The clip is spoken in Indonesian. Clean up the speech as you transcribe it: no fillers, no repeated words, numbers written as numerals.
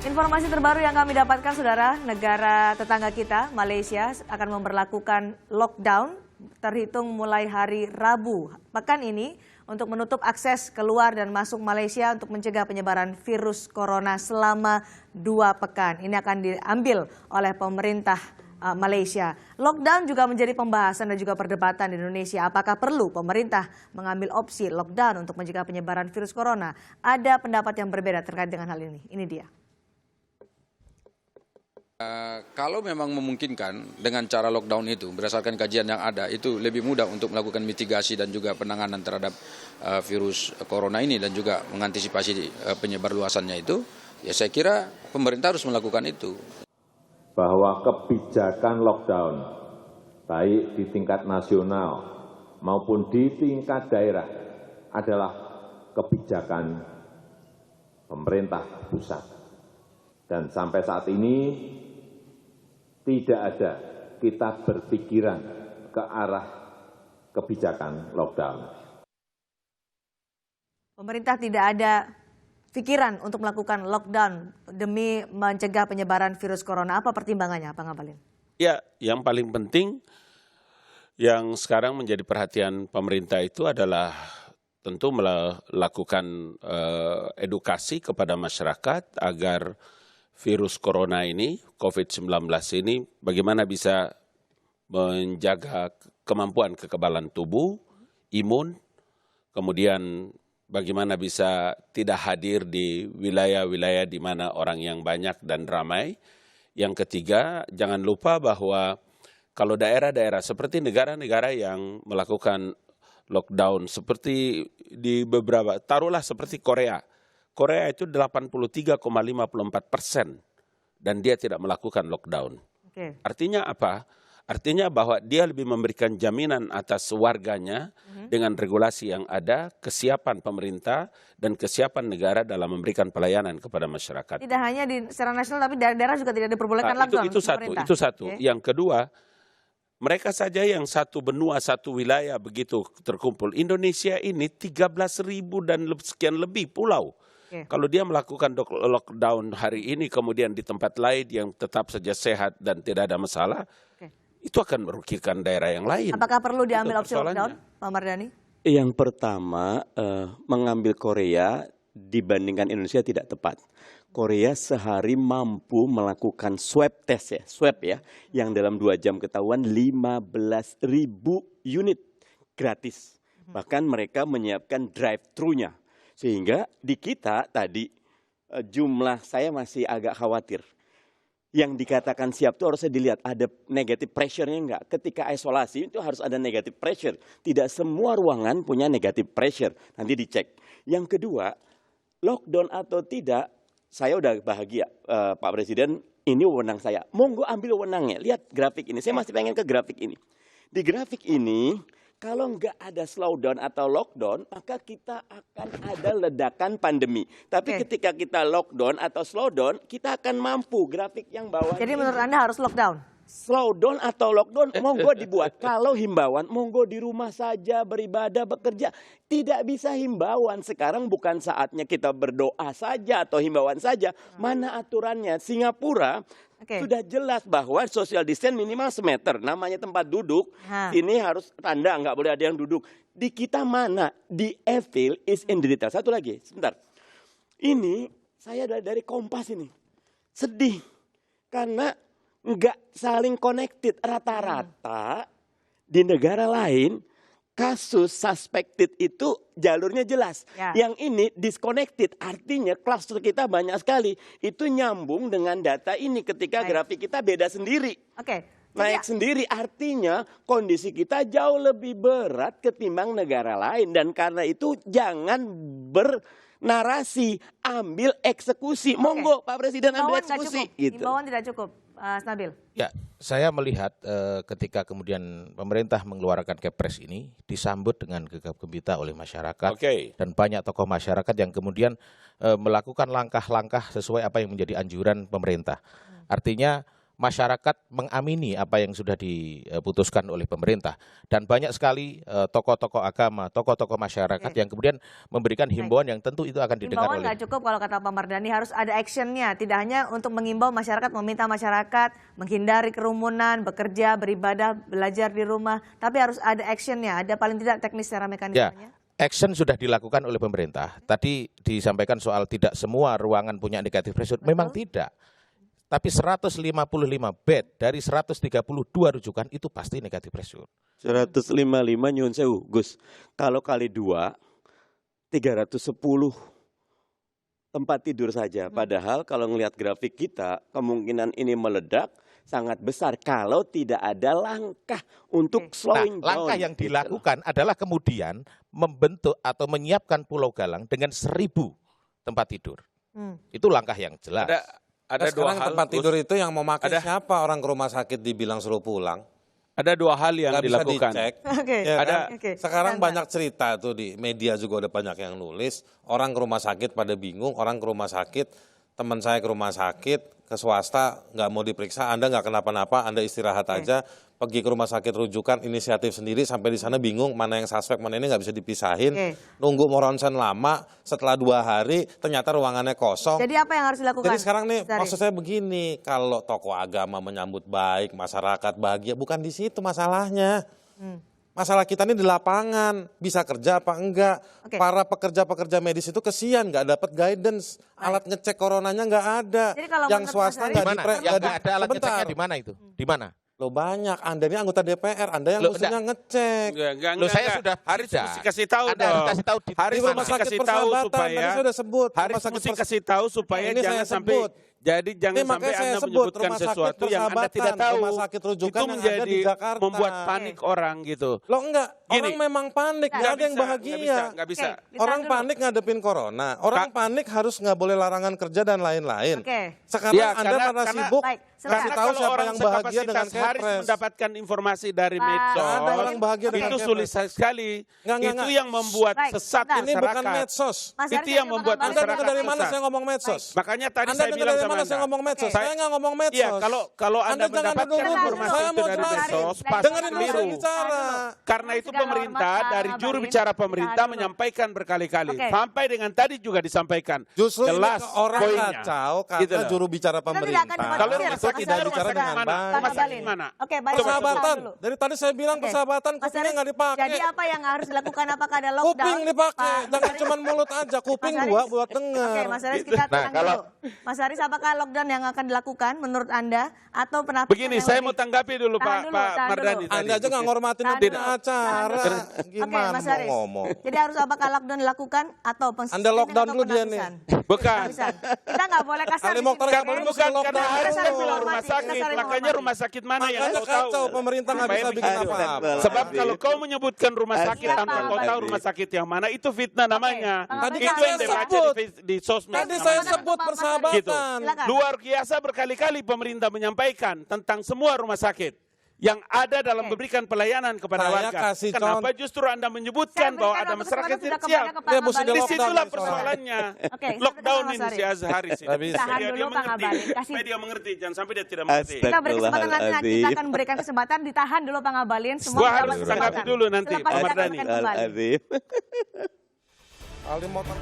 Informasi terbaru yang kami dapatkan, Saudara, negara tetangga kita, Malaysia, akan memberlakukan lockdown terhitung mulai hari Rabu pekan ini untuk menutup akses keluar dan masuk Malaysia untuk mencegah penyebaran virus corona selama 2 pekan. Ini akan diambil oleh pemerintah Malaysia. Lockdown juga menjadi pembahasan dan juga perdebatan di Indonesia. Apakah perlu pemerintah mengambil opsi lockdown untuk mencegah penyebaran virus corona? Ada pendapat yang berbeda terkait dengan hal ini. Ini dia. Kalau memang memungkinkan dengan cara lockdown itu, berdasarkan kajian yang ada, itu lebih mudah untuk melakukan mitigasi dan juga penanganan terhadap virus corona ini dan juga mengantisipasi penyebar luasannya itu, ya saya kira pemerintah harus melakukan itu. Bahwa kebijakan lockdown, baik di tingkat nasional maupun di tingkat daerah, adalah kebijakan pemerintah pusat. Dan sampai saat ini, tidak ada kita berpikiran ke arah kebijakan lockdown. Pemerintah tidak ada pikiran untuk melakukan lockdown demi mencegah penyebaran virus corona. Apa pertimbangannya, Pak Ngabalin? Ya, yang paling penting yang sekarang menjadi perhatian pemerintah itu adalah tentu melakukan edukasi kepada masyarakat agar virus corona ini, COVID-19 ini, bagaimana bisa menjaga kemampuan kekebalan tubuh, imun, kemudian bagaimana bisa tidak hadir di wilayah-wilayah di mana orang yang banyak dan ramai. Yang ketiga, jangan lupa bahwa kalau daerah-daerah seperti negara-negara yang melakukan lockdown seperti di beberapa, taruhlah seperti Korea. Korea itu 83,54% dan dia tidak melakukan lockdown. Oke. Artinya apa? Artinya bahwa dia lebih memberikan jaminan atas warganya dengan regulasi yang ada, kesiapan pemerintah dan kesiapan negara dalam memberikan pelayanan kepada masyarakat. Tidak hanya secara nasional, tapi daerah-daerah juga tidak diperbolehkan lockdown. Itu satu. Okay. Yang kedua, mereka saja yang satu benua, satu wilayah begitu terkumpul. Indonesia ini 13.000 dan sekian lebih pulau. Kalau dia melakukan lockdown hari ini, kemudian di tempat lain yang tetap saja sehat dan tidak ada masalah, itu akan merugikan daerah yang lain. Apakah perlu diambil opsi lockdown, Pak Mardhani? Yang pertama, mengambil Korea dibandingkan Indonesia tidak tepat. Korea sehari mampu melakukan swab test yang dalam 2 jam ketahuan 15.000 unit gratis. Bahkan mereka menyiapkan drive-thru-nya. Sehingga di kita tadi jumlah saya masih agak khawatir. Yang dikatakan siap itu harusnya dilihat ada negative pressure-nya enggak. Ketika isolasi itu harus ada negative pressure. Tidak semua ruangan punya negative pressure. Nanti dicek. Yang kedua, lockdown atau tidak, saya udah bahagia Pak Presiden, ini wewenang saya. Monggo ambil wewenangnya. Lihat grafik ini. Saya masih pengen ke grafik ini. Di grafik ini, kalau nggak ada slowdown atau lockdown, maka kita akan ada ledakan pandemi. Tapi ketika kita lockdown atau slowdown, kita akan mampu. Grafik yang bawah. Jadi menurut Anda harus lockdown? Slowdown atau lockdown, monggo dibuat. Kalau himbauan, monggo di rumah saja, beribadah, bekerja. Tidak bisa himbauan. Sekarang bukan saatnya kita berdoa saja atau himbauan saja. Mana aturannya? Singapura sudah jelas bahwa social distance minimal semeter. Namanya tempat duduk, ini harus tanda, nggak boleh ada yang duduk. Di kita mana? Di evil is in the detail. Satu lagi, sebentar. Ini saya dari Kompas ini. Sedih. Karena nggak saling connected. Rata-rata di negara lain, kasus suspected itu jalurnya jelas. Yang ini disconnected, artinya kluster kita banyak sekali. Itu nyambung dengan data ini ketika grafik kita beda sendiri. Naik sendiri, artinya kondisi kita jauh lebih berat ketimbang negara lain. Dan karena itu jangan bernarasi, ambil eksekusi. Monggo Pak Presiden ambil eksekusi. Himbauan tidak cukup. Nabil. Ya, saya melihat ketika kemudian pemerintah mengeluarkan Kepres ini disambut dengan gegap gempita oleh masyarakat dan banyak tokoh masyarakat yang kemudian melakukan langkah-langkah sesuai apa yang menjadi anjuran pemerintah. Artinya masyarakat mengamini apa yang sudah diputuskan oleh pemerintah. Dan banyak sekali tokoh-tokoh agama, tokoh-tokoh masyarakat yang kemudian memberikan himbauan yang tentu itu akan didengar Himbauan oleh. nggak cukup kalau kata Pak Mardhani, harus ada actionnya. Tidak hanya untuk mengimbau masyarakat, meminta masyarakat menghindari kerumunan, bekerja, beribadah, belajar di rumah. Tapi harus ada actionnya, ada paling tidak teknis secara mekanismenya. Action sudah dilakukan oleh pemerintah. Tadi disampaikan soal tidak semua ruangan punya negative pressure. Memang tidak. Tapi 155 bed dari 132 rujukan itu pasti negative pressure. 155 nyun sewu, Gus. Kalau kali 2, 310 tempat tidur saja. Padahal kalau ngelihat grafik kita, kemungkinan ini meledak sangat besar kalau tidak ada langkah untuk slowing down. Langkah yang dilakukan adalah kemudian membentuk atau menyiapkan Pulau Galang dengan 1.000 tempat tidur. Itu langkah yang jelas. Ada dua hal, tempat tidur itu yang mau makan siapa? Orang ke rumah sakit dibilang suruh pulang. Ada 2 hal yang Nggak dilakukan. bisa dicek. Ya kan? Sekarang banyak cerita tuh di media juga udah banyak yang nulis. Orang ke rumah sakit pada bingung, orang ke rumah sakit, teman saya ke rumah sakit, ke swasta nggak mau diperiksa, Anda nggak kenapa-napa, Anda istirahat aja. Pergi ke rumah sakit rujukan, inisiatif sendiri, sampai di sana bingung mana yang suspek, mana ini nggak bisa dipisahin. Nunggu mau ronsen lama, setelah 2 hari ternyata ruangannya kosong. Jadi apa yang harus dilakukan? Jadi sekarang nih maksud saya begini, kalau tokoh agama menyambut baik, masyarakat bahagia, bukan di situ masalahnya. Masalah kita ini di lapangan, bisa kerja apa enggak. Para pekerja-pekerja medis itu kesian, nggak dapat guidance. Alat ngecek coronanya nggak ada. Jadi kalau yang swasta nggak ada alat ngeceknya di mana itu? Di mana? Lo banyak, Anda ini anggota DPR, Anda yang mestinya ngecek. Saya sudah Haris mesti kasih tahu Anda harus kasih tahu di Haris rumah sakit Persahabatan, tadi saya sudah sebut. Haris mesti kasih tahu supaya ini jangan saya sampai sebut. Jadi jangan sampai Anda menyebutkan sesuatu yang Anda tidak tahu. Rumah sakit rujukan itu yang menjadi ada di Jakarta. membuat panik orang gitu. Lo enggak, Gini. orang memang panik, nggak ada yang bahagia. Nggak bisa. Orang panik ngadepin corona, orang panik harus nggak boleh larangan kerja dan lain-lain. Sekarang Ya, Anda pada sibuk kasih tahu kalau siapa orang yang bahagia dengan Haris Kepres. mendapatkan informasi dari medsos. Nggak ada orang bahagia dengan Itu Kepres. sulit sekali. Itu yang membuat sesat Ini bukan masyarakat. medsos. Itu yang membuat Anda masyarakat dengar dari mana sesat. saya ngomong medsos? Makanya tadi Anda saya dengar bilang dari sama mana saya Anda. ngomong medsos? Saya nggak ngomong medsos. Iya, kalau Anda Anda jangan mendapatkan duduk-duduk. informasi Saya itu mau dari jelasin. medsos, pasti Dengerin dulu saya keliru. bicara. Karena itu pemerintah dari juru bicara pemerintah menyampaikan berkali-kali. Sampai dengan tadi juga disampaikan. Justru ini Jelas orang poinnya. kacau karena Gitu loh. juru bicara pemerintah. Kalau itu tidak bicara dengan baik. Rumah sakit mana? Oke, baik. Persahabatan. Dari tadi saya bilang persahabatan, Mas kupingnya Haris, nggak dipakai. Jadi apa yang harus dilakukan? Apakah ada lockdown? Kuping dipakai, Pak jangan Haris? cuma mulut aja, kuping Mas dua Haris. buat dengar. Oke, Mas Haris, kita tenang dulu. Mas Haris, apakah lockdown yang akan dilakukan menurut Anda atau penapisan Begini, yang saya lebih- mau tanggapi dulu Tahan Pak dulu, tahan Mardhani. dulu. Anda aja nggak ngormatin Tahan pimpinan dulu. acara. Oke, Gimana Mas mau Haris. ngomong? Jadi harus apakah lockdown dilakukan atau Anda lockdown dulu dia nih. Bukan. Kita nggak boleh kasar Ali di Mokhtar sini, Ngabalin oke? mesti lockdown Karena dulu. Haris kan bilang rumah Kita saling sakit, menghormati. makanya rumah sakit mana yang Makanya kau tahu. kacau, pemerintah nggak bisa bikin Supaya apa-apa. Sebab kalau kau menyebutkan rumah sakit tanpa kau tahu rumah sakit yang mana, itu fitnah namanya. Tadi Itu kan yang saya dibaca sebut. di sosmed. Tadi saya namanya. sebut Gitu. persahabatan. Silakan. Luar biasa berkali-kali pemerintah menyampaikan tentang semua rumah sakit yang ada dalam memberikan pelayanan kepada Saya warga. kasih Kenapa justru Anda menyebutkan bahwa ada masyarakat sudah siap? kembali ke Pak Dia mesti Ngabalin. di Disitulah lockdown, persoalannya. Oke, Lockdown Mas ini Haris. si Haris ini. Nggak bisa. Tahan Biar dulu, dia Pak mengerti. Ngabalin. Kasih. Supaya dia mengerti, jangan sampai dia tidak mengerti. Kita beri kesempatan nanti, Astagfirullahaladzim. kita akan berikan kesempatan, ditahan dulu Pak Ngabalin. Semua Gua mendapat harus kesempatan. tanggapi dulu nanti, Selepas Pak kita Mardhani. akan kembali. Al-Azim. Ali Mokhtar